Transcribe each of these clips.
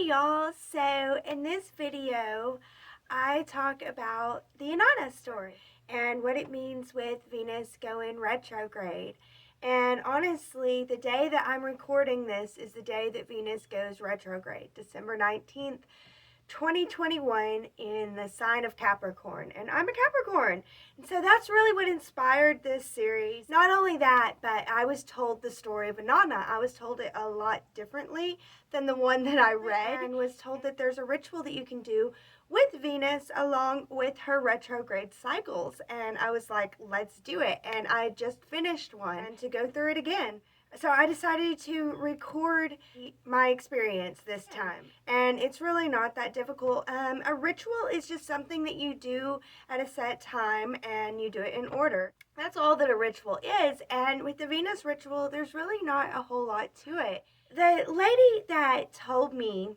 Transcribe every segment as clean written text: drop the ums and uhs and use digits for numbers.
Hey y'all, so in this video I talk about the Inanna story and what it means with Venus going retrograde. And honestly, the day that I'm recording this is the day that Venus goes retrograde, December 19th, 2021, in the sign of Capricorn, and I'm a Capricorn, and so that's really what inspired this series. Not only that, but I was told the story of Inanna. I was told it a lot differently than the one that I read, and was told that there's a ritual that you can do with Venus along with her retrograde cycles, and I was like, let's do it. And I just finished one and to go through it again. So I decided to record my experience this time. And it's really not that difficult. A ritual is just something that you do at a set time and you do it in order. That's all that a ritual is. And with the Venus ritual, there's really not a whole lot to it. The lady that told me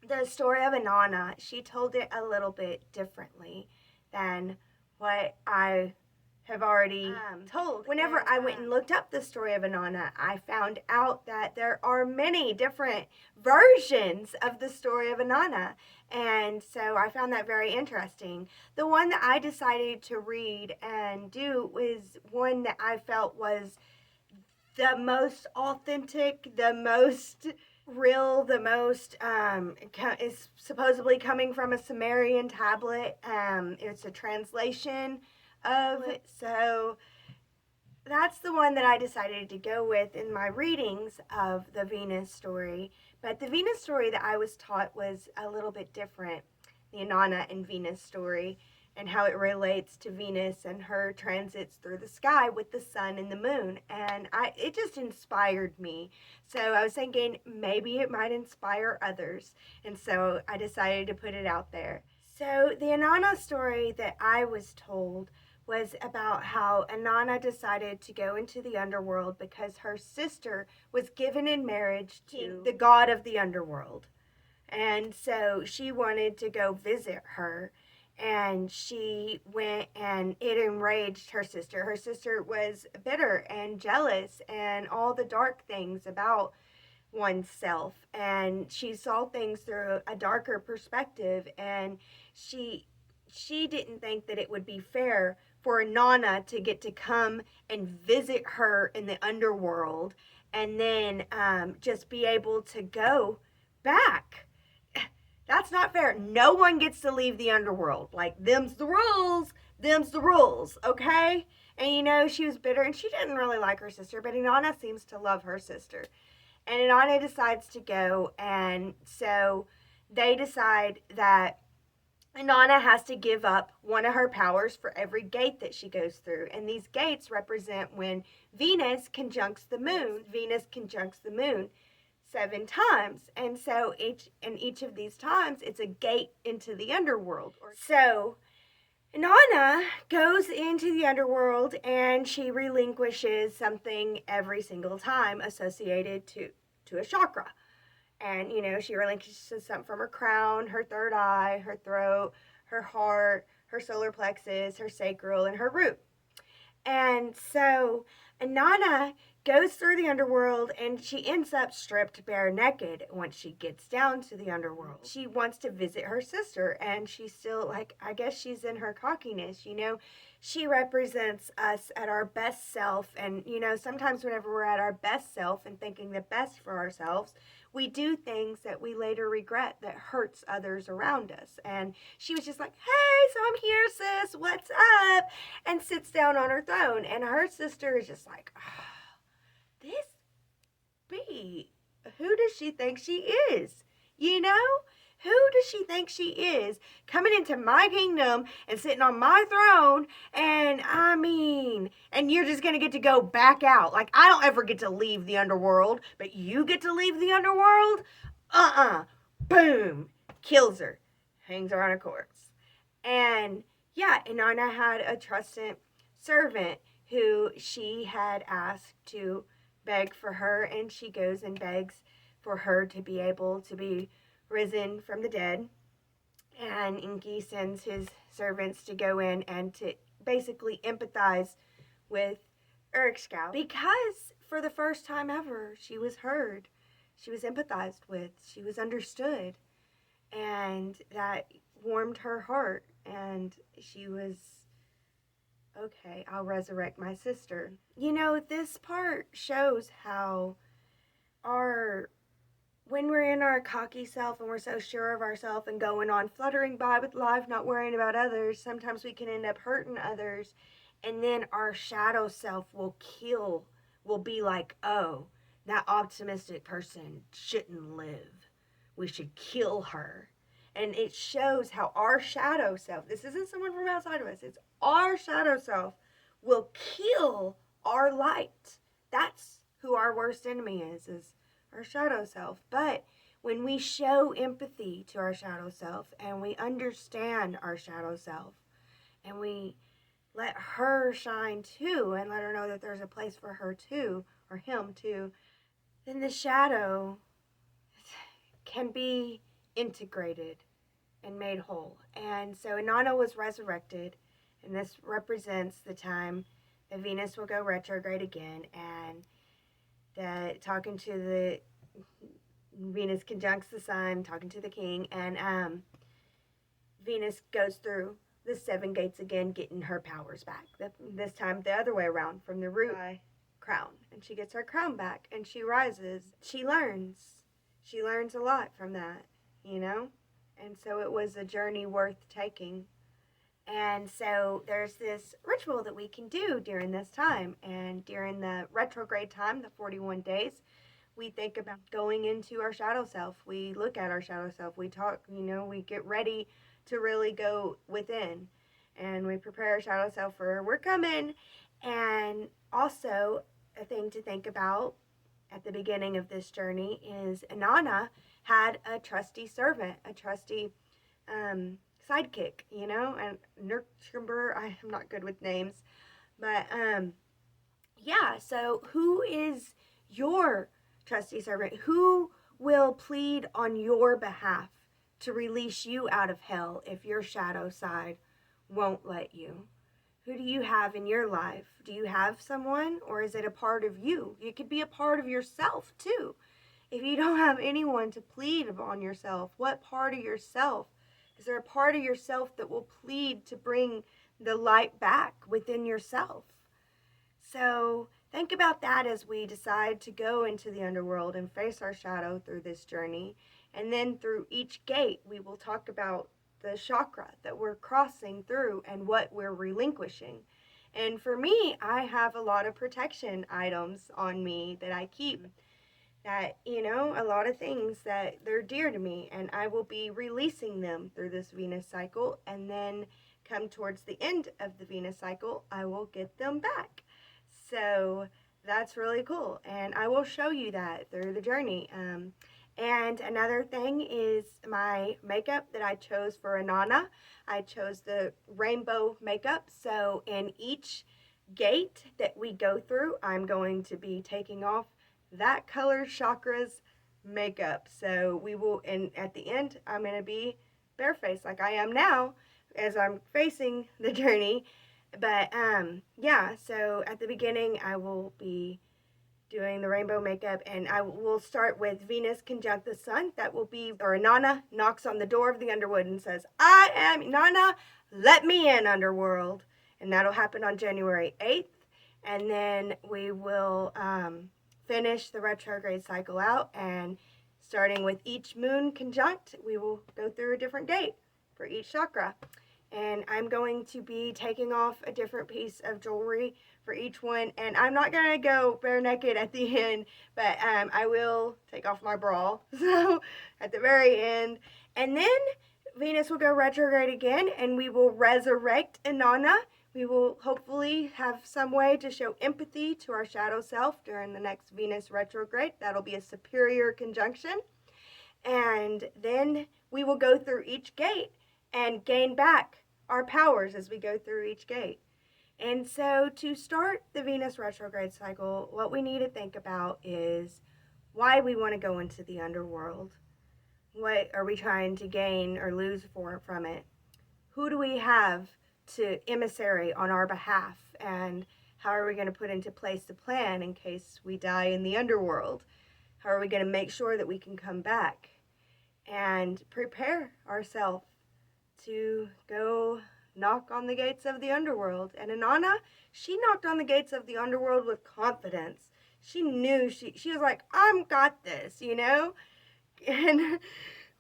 the story of Inanna, she told it a little bit differently than what I have already told. Whenever I went and looked up the story of Inanna, I found out that there are many different versions of the story of Inanna, and so I found that very interesting. The one that I decided to read and do was one that I felt was the most authentic, the most real, the most is supposedly coming from a Sumerian tablet. It's a translation of it, so that's the one that I decided to go with in my readings of the Venus story. But the Venus story that I was taught was a little bit different, the Inanna and Venus story, and how it relates to Venus and her transits through the sky with the sun and the moon. And it just inspired me. So I was thinking maybe it might inspire others. And so I decided to put it out there. So the Inanna story that I was told was about how Inanna decided to go into the underworld because her sister was given in marriage to the god of the underworld. And so she wanted to go visit her, and she went, and it enraged her sister. Her sister was bitter and jealous and all the dark things about oneself, and she saw things through a darker perspective, and she didn't think that it would be fair for Inanna to get to come and visit her in the underworld and then just be able to go back. That's not fair. No one gets to leave the underworld. Like, them's the rules. Them's the rules, okay? And she was bitter, and she didn't really like her sister, but Inanna seems to love her sister. And Inanna decides to go, and so they decide that Inanna has to give up one of her powers for every gate that she goes through. And these gates represent when Venus conjuncts the moon. Venus conjuncts the moon 7 times. And so each of these times, it's a gate into the underworld. So Inanna goes into the underworld, and she relinquishes something every single time associated to a chakra. And, she relinquishes something from her crown, her third eye, her throat, her heart, her solar plexus, her sacral, and her root. And so Inanna goes through the underworld, and she ends up stripped bare naked once she gets down to the underworld. She wants to visit her sister, and she's still, I guess she's in her cockiness, She represents us at our best self, and, sometimes whenever we're at our best self and thinking the best for ourselves, we do things that we later regret that hurts others around us. And she was just like, hey, so I'm here, sis, what's up? And sits down on her throne. And her sister is just like, oh, this bee, who does she think she is? Who does she think she is coming into my kingdom and sitting on my throne? And and you're just going to get to go back out. Like, I don't ever get to leave the underworld, but you get to leave the underworld? Boom. Kills her. Hangs her on a corpse. And yeah, Inanna had a trusted servant who she had asked to beg for her, and she goes and begs for her to be able to be risen from the dead. And Enki sends his servants to go in and to basically empathize with Erikskau, because for the first time ever, she was heard. she was empathized with, she was understood, and that warmed her heart. And she was, okay, I'll resurrect my sister. You know, this part shows how our when we're in our cocky self and we're so sure of ourselves and going on fluttering by with life, not worrying about others, sometimes we can end up hurting others. And then our shadow self will be like, oh, that optimistic person shouldn't live. We should kill her. And it shows how our shadow self, this isn't someone from outside of us, it's our shadow self, will kill our light. That's who our worst enemy is our shadow self. But when we show empathy to our shadow self and we understand our shadow self and we let her shine too and let her know that there's a place for her too, or him too, then the shadow can be integrated and made whole. And so Inanna was resurrected, and this represents the time that Venus will go retrograde again, and that talking to the Venus conjuncts the sun, talking to the king, and Venus goes through the 7 gates again, getting her powers back. This time the other way around, from the root crown. And she gets her crown back, and she rises. She learns. She learns a lot from that, you know? And so it was a journey worth taking. And so there's this ritual that we can do during this time. And during the retrograde time, the 41 days, we think about going into our shadow self. We look at our shadow self. We talk, we get ready to really go within. And we prepare our shadow self for we're coming. And also, a thing to think about at the beginning of this journey is Inanna had a trusty servant, a trusty sidekick, and nurturer. I am not good with names. But yeah, so who is your trusty servant? Who will plead on your behalf to release you out of hell if your shadow side won't let you? Who do you have in your life? Do you have someone, or is it a part of you? It could be a part of yourself too. If you don't have anyone to plead on yourself, what part of yourself? Is there a part of yourself that will plead to bring the light back within yourself? So think about that as we decide to go into the underworld and face our shadow through this journey. And then through each gate, we will talk about the chakra that we're crossing through and what we're relinquishing. And for me, I have a lot of protection items on me that I keep that, a lot of things that they're dear to me, and I will be releasing them through this Venus cycle. And then come towards the end of the Venus cycle, I will get them back. So that's really cool, and I will show you that through the journey. And another thing is my makeup that I chose for Inanna. I chose the rainbow makeup. So in each gate that we go through, I'm going to be taking off that color chakra's makeup. So we will, and at the end, I'm going to be barefaced like I am now as I'm facing the journey. But yeah, so at the beginning I will be doing the rainbow makeup, and I will start with Venus conjunct the sun. That will be, or Inanna knocks on the door of the underwood and says, I am Inanna, let me in, underworld. And that'll happen on January 8th. And then we will finish the retrograde cycle out, and starting with each moon conjunct, we will go through a different gate for each chakra. And I'm going to be taking off a different piece of jewelry for each one. And I'm not going to go bare naked at the end, but I will take off my bra. So at the very end. And then Venus will go retrograde again, and we will resurrect Inanna. We will hopefully have some way to show empathy to our shadow self during the next Venus retrograde. That'll be a superior conjunction. And then we will go through each gate and gain back our powers as we go through each gate. And so to start the Venus retrograde cycle, what we need to think about is why we want to go into the underworld. What are we trying to gain or lose from it? Who do we have to emissary on our behalf? And how are we going to put into place the plan in case we die in the underworld? How are we going to make sure that we can come back and prepare ourselves to go knock on the gates of the underworld? And Inanna, she knocked on the gates of the underworld with confidence. She knew, she was like, I've got this, you know? And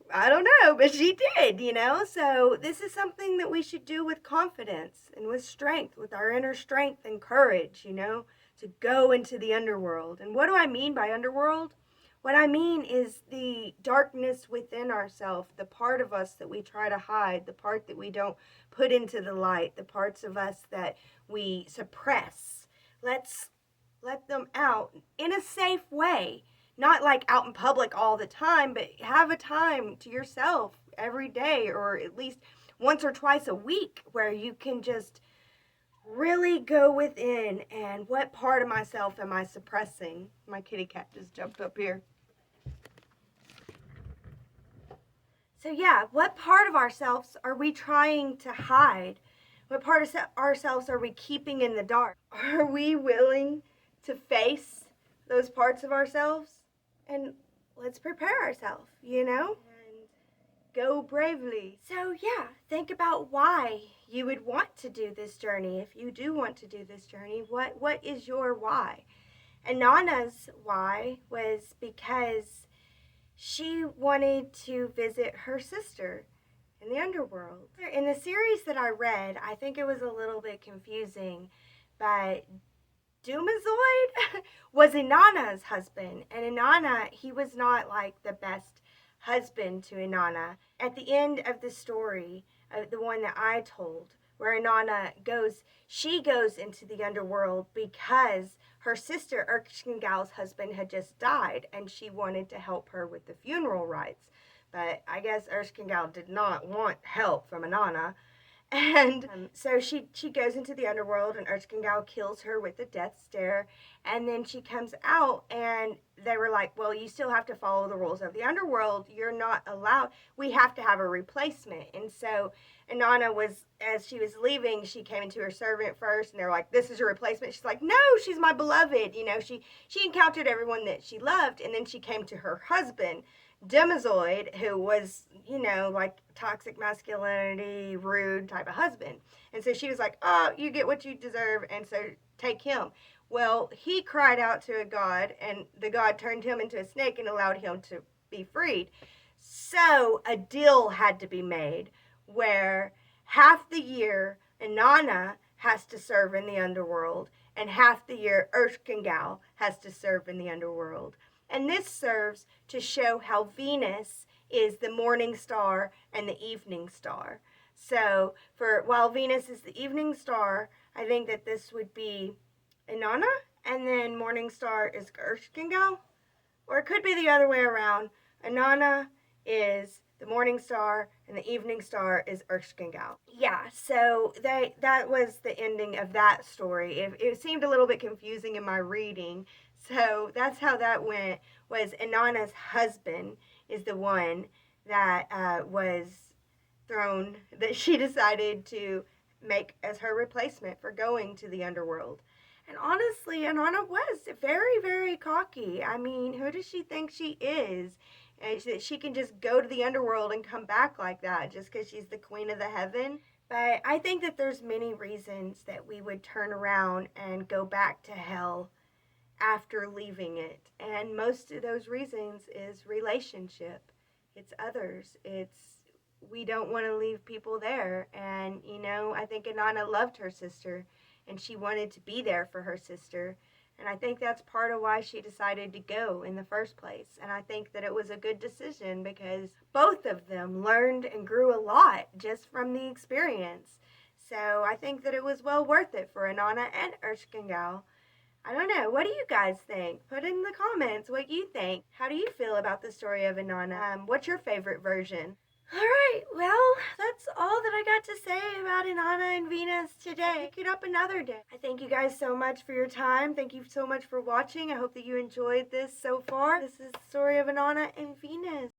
I don't know, but she did, you know? So this is something that we should do with confidence and with strength, with our inner strength and courage, you know, to go into the underworld. And what do I mean by underworld? What I mean is the darkness within ourselves, the part of us that we try to hide, the part that we don't put into the light, the parts of us that we suppress. Let's let them out in a safe way. Not like out in public all the time, but have a time to yourself every day, or at least once or twice a week, where you can just really go within and what part of myself am I suppressing? My kitty cat just jumped up here. So yeah, what part of ourselves are we trying to hide? What part of ourselves are we keeping in the dark? Are we willing to face those parts of ourselves? And let's prepare ourselves, you know, and go bravely. So yeah, think about why you would want to do this journey. If you do want to do this journey, what is your why? Inanna's why was because she wanted to visit her sister in the underworld. In the series that I read, I think it was a little bit confusing, but Dumazoid was Inanna's husband, and Inanna, he was not like the best husband to Inanna. At the end of the story, the one that I told, where Inanna goes, she goes into the underworld because her sister Erkskingal's husband had just died, and she wanted to help her with the funeral rites. But I guess Erkskingal did not want help from Inanna. And so she goes into the underworld, and Erskingau kills her with a death stare. And then she comes out, and they were like, well, you still have to follow the rules of the underworld. You're not allowed. We have to have a replacement. And so Inanna was, as she was leaving, she came into her servant first, and they're like, this is your replacement. She's like, no, she's my beloved. You know, she encountered everyone that she loved, and then she came to her husband, Demazoid, who was, you know, like toxic masculinity, rude type of husband. And so she was like, oh, you get what you deserve, and so take him. Well, he cried out to a god, and the god turned him into a snake and allowed him to be freed. So a deal had to be made where half the year Inanna has to serve in the underworld, and half the year Erskingau has to serve in the underworld. And this serves to show how Venus is the morning star and the evening star. So while Venus is the evening star, I think that this would be Inanna, and then morning star is Erskingau. Or it could be the other way around. Inanna is the morning star, and the evening star is Erskingau. Yeah, so that was the ending of that story. It seemed a little bit confusing in my reading. So that's how that went, was Inanna's husband is the one that was thrown, that she decided to make as her replacement for going to the underworld. And honestly, Inanna was very, very cocky. I mean, who does she think she is? And that she can just go to the underworld and come back like that just because she's the queen of the heaven. But I think that there's many reasons that we would turn around and go back to hell after leaving it. And most of those reasons is relationship. It's others. We don't want to leave people there. And, you know, I think Inanna loved her sister, and she wanted to be there for her sister. And I think that's part of why she decided to go in the first place. And I think that it was a good decision because both of them learned and grew a lot just from the experience. So I think that it was well worth it for Inanna and Erskingau. I don't know. What do you guys think? Put in the comments what you think. How do you feel about the story of Inanna? What's your favorite version? All right, well, that's all that I got to say about Inanna and Venus today. Pick it up another day. I thank you guys so much for your time. Thank you so much for watching. I hope that you enjoyed this so far. This is the story of Inanna and Venus.